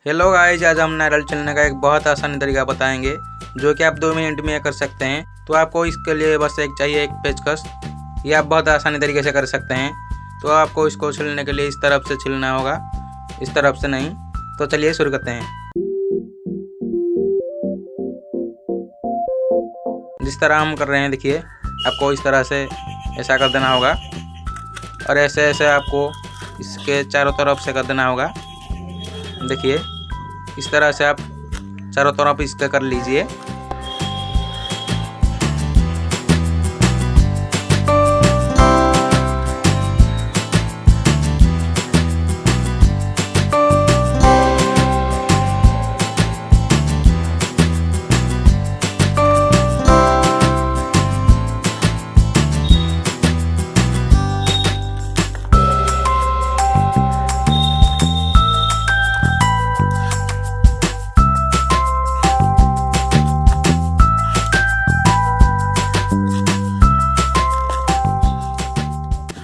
Hello guys, आज हम नारियल छिलने का एक बहुत आसान तरीका बताएंगे जो कि आप 2 मिनट में कर सकते हैं। तो आपको इसके लिए बस एक चाहिए, एक पेचकस। ये आप बहुत आसानी तरीके से कर सकते हैं। तो आपको इसको छिलने के लिए इस तरफ से छिलना होगा, इस तरफ से नहीं। तो चलिए शुरू करते हैं। जिस तरह हम कर रहे हैं, देखिए आपको इस तरह से ऐसा कर देना होगा और ऐसे ऐसे आपको इसके चारों तरफ से कर देना होगा। देखिए इस तरह से आप चारों तरफ इसका कर लीजिए।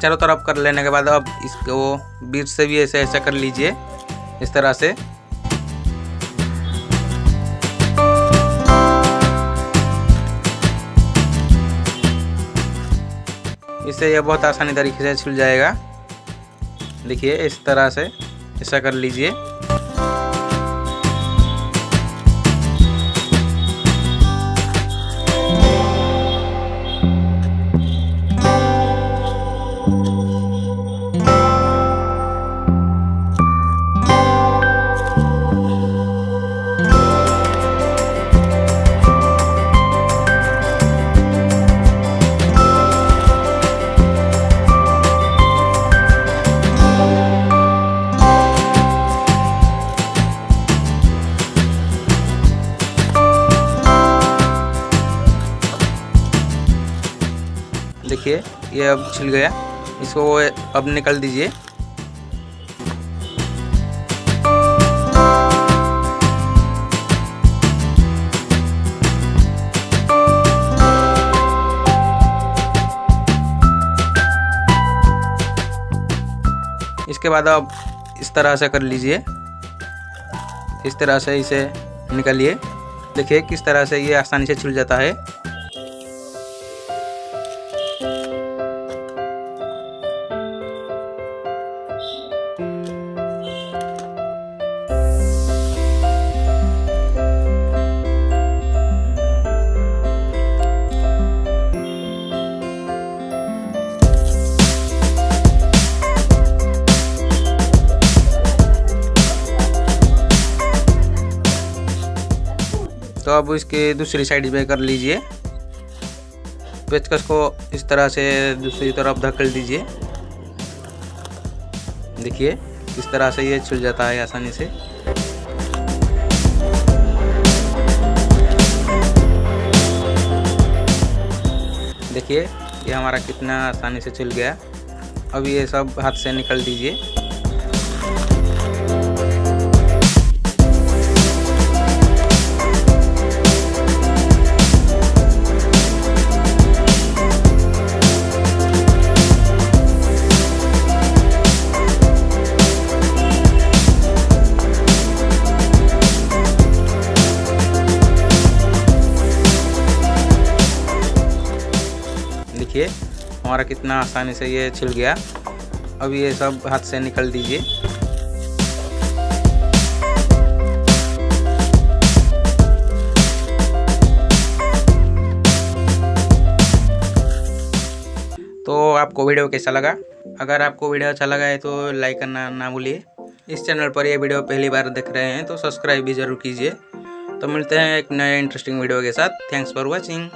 चारों तरफ कर लेने के बाद अब इसको बीच से भी ऐसे ऐसा कर लीजिए, इस तरह से। इससे यह बहुत आसानी तरीके से छिल जाएगा। देखिए इस तरह से ऐसा कर लीजिए। देखिए ये अब छिल गया, इसको अब निकाल दीजिए। इसके बाद अब इस तरह से कर लीजिए, इस तरह से इसे निकालिए। देखिए किस तरह से ये आसानी से छिल जाता है। तो अब इसके दूसरी साइड पे कर लीजिए। पेचकस को इस तरह से दूसरी तरफ धकेल दीजिए। देखिए इस तरह से ये छिल जाता है आसानी से। देखिए ये हमारा कितना आसानी से छिल गया। अब ये सब हाथ से निकाल दीजिए। देखिए हमारा कितना आसानी से ये छिल गया। अब ये सब हाथ से निकाल दीजिए। तो आपको वीडियो कैसा लगा? अगर आपको वीडियो अच्छा लगा है तो लाइक करना ना भूलिए। इस चैनल पर ये वीडियो पहली बार देख रहे हैं तो सब्सक्राइब भी जरूर कीजिए। तो मिलते हैं एक नए इंटरेस्टिंग वीडियो के साथ। Thanks for watching.